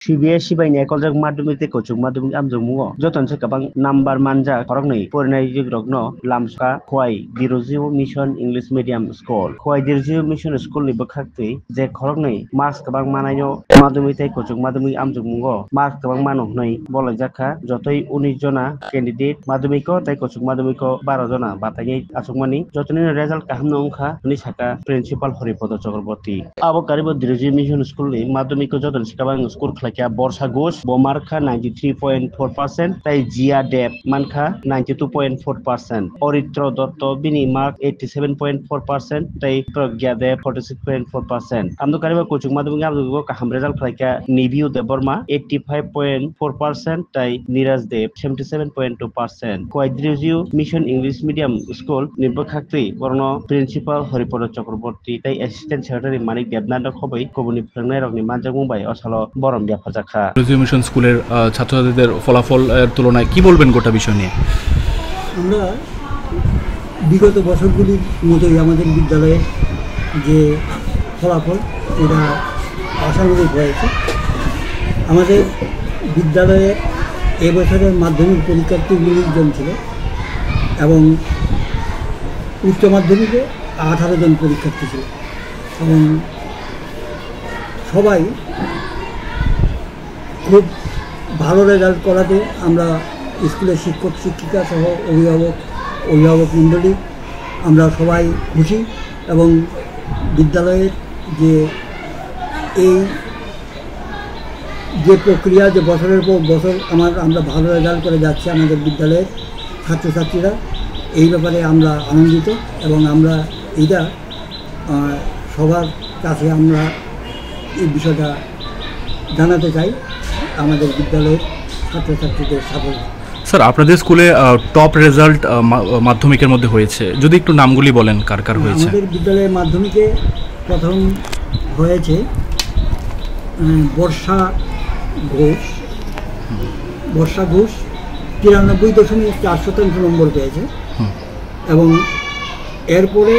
CBSE बायनि एकलजों माध्यमिक कोचुं माध्यमिक आमजों मुङो जतन से गोबां नाम्बार मानजा खरगनै फरायनाय जिग्रगनो लामसा खवाय दिरजिउ मिशन इंलिश मीडियम स्कूल खवाय दिरजिउ मिशन स्कूल नि बखाक्ति जे खरगनै मास गोबां मानायनो माध्यमिक कोचुं माध्यमिक आमजों मुङो मास गोबां मानो हनै बलाय जाखा जतै 19 जना कैंडिडेट माध्यमिक तै कोचुं माध्यमिक 12 जना बातायै आसुकमानि जतनै रिजल्ट काहामनो उखा नि साका प्रिंसिपल हरिपद चक्रवर्ती आबो कारिबो दिरजिउ मिशन स्कूल नि माध्यमिक जतन सिकाबां स्कूल खलाकिया बर्षा घोष बमारखा 93.4% तै जिया देव मानखा 92.4% अरित्र दत्त बिनी मार्क 87.4% तै प्रज्ञा देव 46.4% आमदो कारिबा कोचुं माध्यमिक आमदो काहाम रिजल्ट खलाकिया निबिउ देबबर्मा 85.4% तै नीरज देव 77.2% क्वाड्रिजिउ मिशन इंलिश मीडियम स्कूल निबो खाक्ति बरनो प्रिंसिपल हरिपद चक्रवर्ती तै असिस्टेंट सेक्रेटारि मानिक देबनाथ खबै गुबुननि फोरोंनाय रगनि मानजा मुंबाय असलो बरम ब्याफाजाखा মিশন স্কুলের ছাত্রছাত্রীদের ফলাফল তুলনায় কি বলবেন গোটা বিষয় নিয়ে? আমরা বিগত বছরগুলির মতোই আমাদের বিদ্যালয়ের যে ফলাফল এটা আশানুরূপ হয়েছে। আমাদের বিদ্যালয়ে এবছরের মাধ্যমিক পরীক্ষার্থী 19 জন ছিল এবং উচ্চ মাধ্যমিকে 18 জন পরীক্ষার্থী ছিল এবং সবাই খুব ভালো রেজাল্ট করাতে আমরা স্কুলের শিক্ষক শিক্ষিকা সহ অভিভাবক মণ্ডলী আমরা সবাই খুশি এবং বিদ্যালয়ের যে এই যে প্রক্রিয়া যে বছরের পর বছর আমরা ভালো রেজাল্ট করে যাচ্ছে আমাদের বিদ্যালয়ের ছাত্রছাত্রীরা এই ব্যাপারে আমরা আনন্দিত এবং আমরা এইটা সবার কাছে আমরা এই বিষয়টা জানাতে চাই আমাদের বিদ্যালয়ের ছাত্রছাত্রীদের সাফল্য। স্যার আপনাদের স্কুলে টপ রেজাল্ট মাধ্যমিকের মধ্যে হয়েছে, যদি একটু নামগুলি বলেন কার কার হয়েছে? আমাদের বিদ্যালয়ের মাধ্যমিকে প্রথম হয়েছে বর্ষা ঘোষ 93.4% নম্বর পেয়েছে এবং এরপরে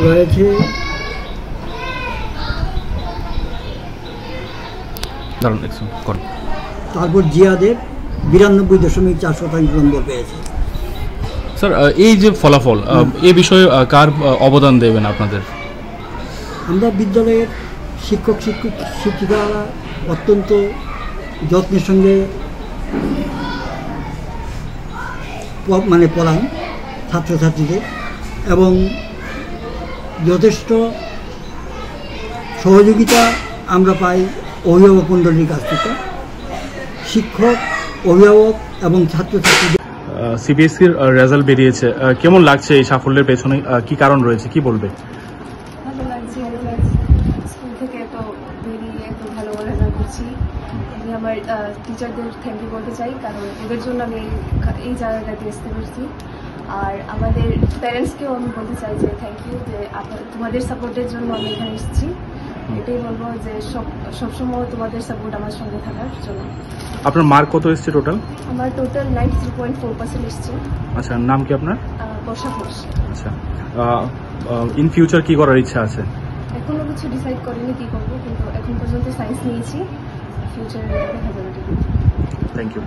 রয়েছে তারপর জিয়াদের 92.4% নম্বর পেয়েছে। স্যার এই যে ফলাফল এই বিষয়ে কার অবদান দেবেন আপনাদের? আমরা বিদ্যালয়ের শিক্ষক শিক্ষিকারা অত্যন্ত যত্নের সঙ্গে পড়ান ছাত্রছাত্রীদের এবং যথেষ্ট সহযোগিতা আমরা পাই অভিভাবক মণ্ডলীর কাছ থেকে। শিক্ষক অভিভাবক এবং ছাত্রছাত্রীদের সিবিএসসির রেজাল্ট বেরিয়েছে, কেমন লাগছে? এই সাফল্যের পেছনে কি কারণ রয়েছে, কি বলবে? ভালো লাগছে, স্কুল থেকে এত বেরিয়ে এত ভালো রেজাল্ট করছি। আমি আমার টিচারদের থ্যাংক ইউ বলতে চাই, কারণ এদের জন্য আমি এই জায়গাটাতে আসতে পেরেছি। আর আমাদের প্যারেন্টসকেও আমি বলতে চাই যে থ্যাংক ইউ, যে তোমাদের সাপোর্টের জন্য আমি এখানে এসেছি। এটাই বলবো যে সবসময় তোমাদের সাপোর্ট আমার সঙ্গে থাকার জন্য। আপনার মার্ক কত এসেছে টোটাল? আমার টোটাল 93.4% এসেছে। আচ্ছা, নাম কি আপনার? বর্ষা ঘোষ। আচ্ছা, ইন ফিউচার কি করার ইচ্ছা আছে? এখনো কিছু ডিসাইড করিনি কি করবো, কিন্তু এখন পর্যন্ত সায়েন্স নিয়েছি, ফিউচারে দেখা যাবে। Thank you.